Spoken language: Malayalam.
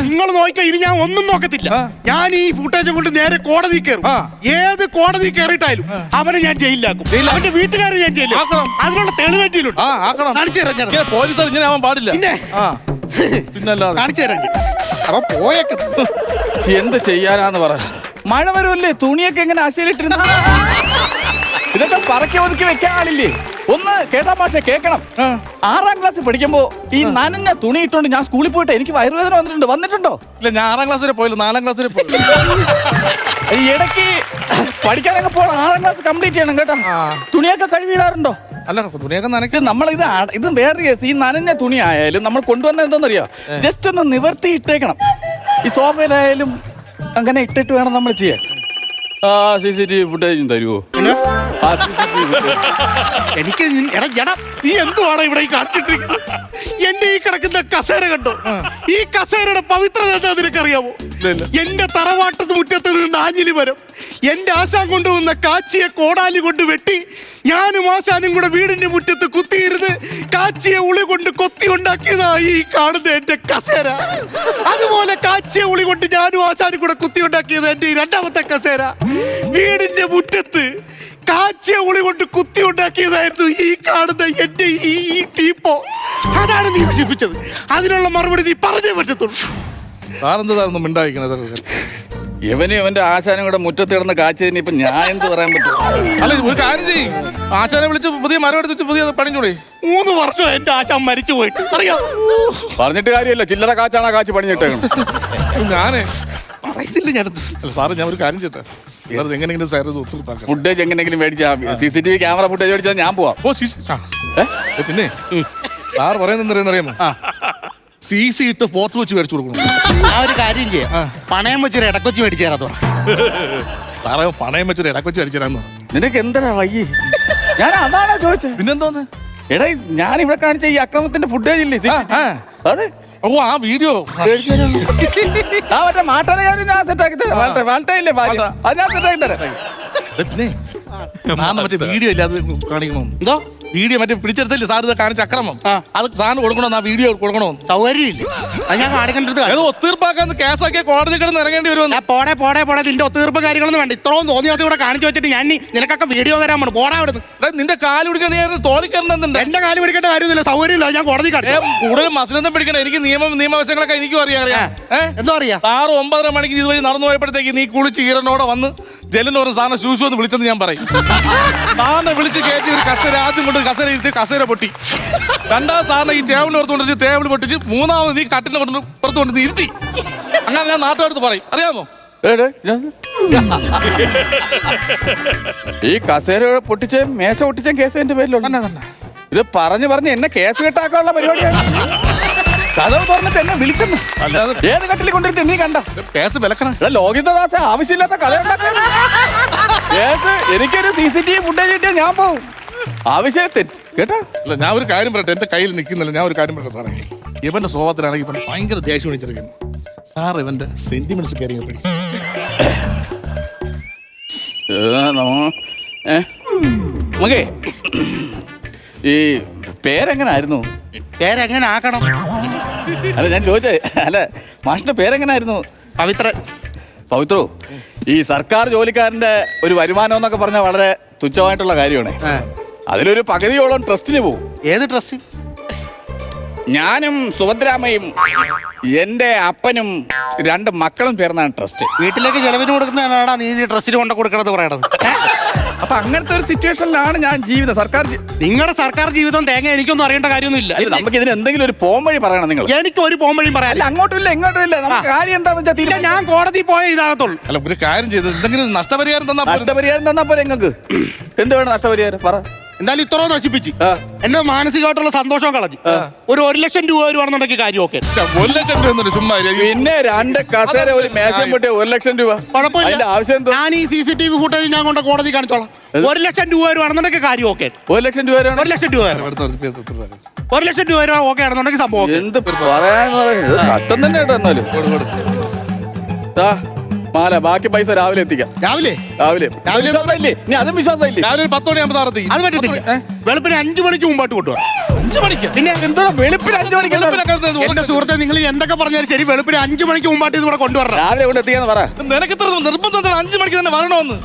നിങ്ങൾ നോക്കിയാ ഇനി ഞാൻ ഒന്നും നോക്കത്തില്ല. ഞാൻ ഈ ഫുട്ടേജും കൊണ്ട് നേരെ കോടതി കയറും. ഏത് കോടതി കയറിയിട്ടായാലും അവനെ ഞാൻ ജയിലിലാക്കും. അവന്റെ വീട്ടുകാരെ ഞാൻ ജയിലിലാക്കും. അതിനുള്ള തെളിവേറ്റിയിലുണ്ട്. കാണിച്ചു തരാം. പോലീസ് ഇങ്ങനെ ആവാൻ പാടില്ല. പിന്നെ കാണിച്ചു തരാം. അപ്പൊ പോയേക്കും എന്ത് ചെയ്യാനാന്ന് പറ. മഴ വരുമല്ലേ, തുണിയൊക്കെ എങ്ങനെ അശയിലിട്ടിരുന്ന ഇതൊക്കെ പറക്കി ഒതുക്കി വെക്കാൻ ആളില്ലേ? ഒന്ന് കേട്ടാ പക്ഷെ കേക്കണം. 6ാം ക്ലാസ്സിൽ പഠിക്കുമ്പോ ഈ നനഞ്ഞ തുണി ഇട്ടോണ്ട് ഞാൻ സ്കൂളിൽ പോയിട്ട് എനിക്ക് വയറുവേദന വന്നിട്ടുണ്ടോ? ഇല്ല, ഞാൻ 6ാം ക്ലാസ് വരെ പോയില്ല, 4ാം ക്ലാസ് വരെ പോയി. ഈ ഇടയ്ക്ക് പഠിക്കാനൊക്കെ പോകണം, 6ാം ക്ലാസ് കംപ്ലീറ്റ് ചെയ്യണം കേട്ടോ. തുണിയൊക്കെ കഴുകിയിടാറുണ്ടോ? അല്ല, തുണിയൊക്കെ നനയ്ക്ക്. ഇത് വേറെ കേസ്. ഈ നനഞ്ഞ തുണി ആയാലും നമ്മൾ കൊണ്ടുവന്ന എന്താണെന്നറിയോ, ജസ്റ്റ് ഒന്ന് നിവർത്തി ഇട്ടേക്കണം. ഈ സോഫയിലായാലും അങ്ങനെ ഇട്ടിട്ട് വേണം നമ്മൾ ചെയ്യാൻ. CCTV ഫുട്ടേജും തരുമോ? എനിക്ക് നീ എന്തുവാണ് ഇവിടെ ഈ കാണിച്ചിട്ടിരിക്കുന്നത്? എന്റെ ഈ കിടക്കുന്ന കസേര കണ്ടോ? ഈ കസേരയുടെ പവിത്രത എന്താ നിനക്കറിയാമോ? എന്റെ തറവാട്ടത്ത് മുറ്റത്ത് നിന്ന് ആഞ്ഞിലി മരം എന്റെ ആശാൻ കൊണ്ടുവന്ന കാച്ചിയെ കോടാലി കൊണ്ട് വെട്ടി ഞാനും ആശാനും കൂടെ വീടിന്റെ മുറ്റത്ത് കുത്തിയിരുന്ന് കാച്ചിയെ ഉളി കൊണ്ട് കൊത്തി ഉണ്ടാക്കിയതാ ഈ കാണുന്ന എന്റെ കസേര. അതുപോലെ കാച്ചിയെ ഉളി കൊണ്ട് ഞാനും ആശാനും കൂടെ കുത്തി ഉണ്ടാക്കിയത് എന്റെ ഈ 2ാമത്തെ കസേര. വീടിന്റെ മുറ്റത്ത് കാച്ചിയ ഉളി കൊണ്ട് കുത്തി ഉണ്ടാക്കിയതായിരുന്നു ഈ കാണുന്ന എന്റെ ഈ ടീപ്പോ. അതാണ് നീ നശിപ്പിച്ചത്. അതിനുള്ള മറുപടി നീ പറഞ്ഞേ പറ്റത്തുള്ളൂ. സാറെന്തായിരുന്നു മിണ്ടായിക്കണത്? ഇവനും ഇവന്റെ ആശാനും കൂടെ മുറ്റത്ത് കിടന്ന് കാച്ചതിന് ഇപ്പൊ ഞാൻ എന്ത് പറയാൻ പറ്റും? അല്ല, ഒരു കാര്യം ചെയ്യും, ആശാനെ വിളിച്ച് പുതിയ മരം എടുത്ത് പുതിയ പണിഞ്ഞൂടെ? 3 വർഷം എന്റെ ആശാൻ മരിച്ചു പോയിട്ട് അറിയാം. പറഞ്ഞിട്ട് കാര്യമല്ല, ചില്ലറ കാച്ചാണ് കാച്ചി പണിഞ്ഞിട്ടേക്കണം. ഞാനേ പറയത്തില്ല ഞാൻ. അല്ല സാറ്, ഞാൻ ഒരു കാര്യം ചെയ്തേ, എങ്ങനെയെങ്കിലും ഫുട്ടേജ് എങ്ങനെയെങ്കിലും മേടിച്ചാ CCTV ക്യാമറ ഫുട്ടേജ് മേടിച്ചാൽ ഞാൻ പോവാം. പിന്നെ സാർ പറയുന്നറിയാമോ? CC ഇട്ട് ഫോട്ടോ വെച്ച് മേടിച്ചു കൊടുക്കണം. ആ ഒരു കാര്യം ചെയ്യാം, പണയം വെച്ചൊരു ഇടക്കൊച്ചി മേടിച്ചു തരാത്തോ. സാറേ, പണയം വെച്ചൊരു ഇടക്കൊച്ചി മേടിച്ചു തരാന്ന്. നിനക്ക് എന്താ വയ്യ? ഞാൻ അതാണോ ചോദിച്ചത്. പിന്നെന്തോന്ന്? എടാ, ഞാൻ ഇവിടെ കാണിച്ച ഈ അക്രമത്തിന്റെ ഫുട്ടേജ് ഇല്ലേ, അത് ആ വീഡിയോ മറ്റേ മാട്ടാനെ ഞാൻ സെറ്റാക്കി തരാം. വാൾട്ടയില്ലേ, അത് ഞാൻ സെറ്റാക്കി തരാം. പിന്നെ മറ്റേ വീഡിയോ ഇല്ലാതെ കാണിക്കണോ? എന്തോ വീഡിയോ മറ്റേ പിടിച്ചെടുത്തില്ലേ സാർ, ഇത് കാണിച്ച അക്രമം, അത് സാറിന് കൊടുക്കണോ? ആ വീഡിയോ കൊടുക്കണോ? സൗകര്യമില്ല, അത് ഞാൻ കാണിക്കേണ്ടത്. അത് ഒത്തീർപ്പാക്കാൻ കേസാക്കിയ കോടതി കിടന്ന് ഇറങ്ങേണ്ടി വരുമോ? പോടെ നിന്റെ ഒത്തീർപ്പ് കാര്യങ്ങളൊന്നും വേണ്ട. ഇത്രയും തോന്നിയ ഇവിടെ കാണിച്ചു വെച്ചിട്ട് ഞാൻ നിനക്കൊക്കെ വീഡിയോ തരാൻ പോണു. പോടാ അവിടുന്ന്. നിന്റെ കാല് പിടിക്കാൻ നീ തോന്നിക്കരുന്നുണ്ട്. എന്റെ കാല് പിടിക്കേണ്ട കാര്യമൊന്നുമില്ല, സൗകര്യമില്ല. ഞാൻ കോടതി കൂടുതൽ മസിലൊന്നും പിടിക്കണം. എനിക്ക് നിയമവശങ്ങളൊക്കെ എനിക്കും അറിയാം. എന്തോ അറിയാം. സാറ് 9:30 മണിക്ക് ഇതുവഴി നടന്നു പോയപ്പോഴത്തേക്ക് നീ കുളിച്ച് ഈറനോടെ വന്ന് ജെല്ലിന് പറഞ്ഞ സാറിനെ ശൂശു എന്ന് വിളിച്ചെന്ന് ഞാൻ പറയും. സാറിനെ വിളിച്ച് കയറ്റി ഒരു കസേര ആദ്യം കൊണ്ട് കസേര ഇരുത്തി കസേര പൊട്ടി. 2ാം സാറിനെ ഈ ടേബിളിന് ഓർത്തുകൊണ്ട് ടേബിൾ പൊട്ടിച്ച് 3ാമത് നീ കട്ടിലിനെ കൊണ്ട് പുറത്ത് കൊണ്ട് ഇരുത്തി. അങ്ങനെ ഞാൻ നാട്ടുകാർക്ക് പറയും, അറിയാമോ? ഈ കസേര പൊട്ടിച്ച മേശ പൊട്ടിച്ച കേസ് എന്റെ പേരിലുള്ള ഇത് പറഞ്ഞ് എന്നെ കേസ് കെട്ടാക്കാനുള്ള പരിപാടിയാണ്. കഥവ് തുറന്നിട്ട് എന്നെ വിളിക്കുന്നു. ഏത് കട്ടിൽ കൊണ്ടിരുത്തി നീ കണ്ട കേസ് വിലക്കണം. ലോകിതദാസ ആവശ്യമില്ലാത്ത കഥ കേസ്. എനിക്കൊരു CCTV ഫുട്ടേജ് കിട്ടിയാൽ ഞാൻ പോവും. ആവശ്യത്തിൽ കേട്ടോ. അല്ല, ഞാൻ ഒരു കാര്യം പറയട്ടെ, എന്റെ കയ്യിൽ നിൽക്കുന്നില്ല. ഞാൻ ഒരു കാര്യം പറയട്ടെ സാറേ, ഇവന്റെ സ്വഭാവത്തിലാണെങ്കിൽ ഇവൻ ഭയങ്കര ദേഷ്യം വിളിച്ചിരിക്കുന്നു. സാർ ഇവന്റെ സെന്റിമെന്റ്സ് കാര്യങ്ങൾ പഠിക്കും. നമുക്കേ ഈ പേരെങ്ങനായിരുന്നു? പേരെങ്ങനെ ആക്കണം? അല്ല, ഞാൻ ചോദിച്ചേ. അല്ല, മാഷിന്റെ പേരെങ്ങനായിരുന്നു? പവിത്രോ? ഈ സർക്കാർ ജോലിക്കാരന്റെ ഒരു വരുമാനം എന്നൊക്കെ പറഞ്ഞാൽ വളരെ തുച്ഛമായിട്ടുള്ള കാര്യമാണ്. അതിലൊരു പകുതിയോളം ട്രസ്റ്റിന് പോകും. ഏത് ട്രസ്റ്റ്? ഞാനും സുഭദ്രാമയും എന്റെ അപ്പനും 2 മക്കളും ചേർന്നാണ് ട്രസ്റ്റ്. വീട്ടിലേക്ക് ചെലവിന് കൊടുക്കുന്നതാണാ നീ ട്രസ്റ്റിന് കൊണ്ട് കൊടുക്കണത് പറയണത്? അപ്പൊ അങ്ങനത്തെ ഒരു സിറ്റുവേഷനിലാണ് ഞാൻ ജീവിതം. നിങ്ങളുടെ സർക്കാർ ജീവിതം തേങ്ങ എനിക്കൊന്നും അറിയേണ്ട കാര്യമൊന്നുമില്ല. നമുക്ക് ഇതിന് എന്തെങ്കിലും ഒരു പോംവഴി പറയണം. നിങ്ങൾ എനിക്ക് ഒരു പോംവഴിയും പറയാം. അങ്ങോട്ടും ഇല്ല ഇങ്ങോട്ടും ഇല്ല. നമുക്ക് കാര്യം എന്താണെന്ന് വെച്ചാൽ ഞാൻ കോടതി പോയ ഇതാകത്തുള്ളൂ. അല്ല, ഒരു കാര്യം ചെയ്ത് എന്തെങ്കിലും നഷ്ടപരിഹാരം തന്നാ പോലെ നിങ്ങൾക്ക് എന്ത് വേണം? നഷ്ടപരിഹാരം പറ. എന്തായാലും ഇത്ര നശിപ്പിച്ച് എന്റെ മാനസികമായിട്ടുള്ള സന്തോഷം കളഞ്ഞു. ഒരു 1 ലക്ഷം രൂപ വരുവാണെന്നുണ്ടെങ്കിൽ കാര്യമൊക്കെ. 1 ലക്ഷം രൂപ ചുമ്മാ. പിന്നെ 2 കസേര ഒരു മേശയും പൊട്ടിയ 1 ലക്ഷം രൂപ കുഴപ്പമില്ല. ആവശ്യം ഞാൻ ഈ CCTV ഫുട്ടേജ് ഞാൻ കൊണ്ട് കോടതി കാണിച്ചോളാം. 1 ലക്ഷം രൂപ വരുവാണെന്നുണ്ടെങ്കിൽ കാര്യമൊക്കെ. 1 ലക്ഷം രൂപ 1 ലക്ഷം രൂപ 1 ലക്ഷം രൂപ ഓക്കെ ആണെന്നുണ്ടെങ്കിൽ സംഭവം. എന്ത് പറയാന്ന് പറയുന്നത് കട്ടം തന്നെ കേട്ടോ. എന്നാലും മാല ബാക്കി പൈസ രാവിലെ എത്തിക്കാം. രാവിലെ രാവിലെ വിശ്വാസമില്ലേ? ഇനി അതും വിശ്വാസമില്ലേ? രാവിലെ ഒരു 10 മണിയാകുമ്പോൾ സാർ എത്തിക്കും. അത് പറ്റത്തില്ല. വെളുപ്പിന് 5 മണിക്ക് മുമ്പായിട്ട് കൊണ്ടുപോകാം. 5 മണിക്ക് പിന്നെ എന്തോ വെളുപ്പിന് 5 മണിക്ക് എന്റെ സുഹൃത്തെ, നിങ്ങൾ എന്തൊക്കെ പറഞ്ഞാലും ശരി, വെളുപ്പിന് 5 മണിക്ക് മുമ്പായിട്ട് ഇത് ഇവിടെ കൊണ്ടുവരണം. രാവിലെ കൊണ്ട് എത്തിക്കാന്ന് പറ. നിനക്ക് ഇത്ര നിർബന്ധം 5 മണിക്ക് തന്നെ വരണമെന്ന്?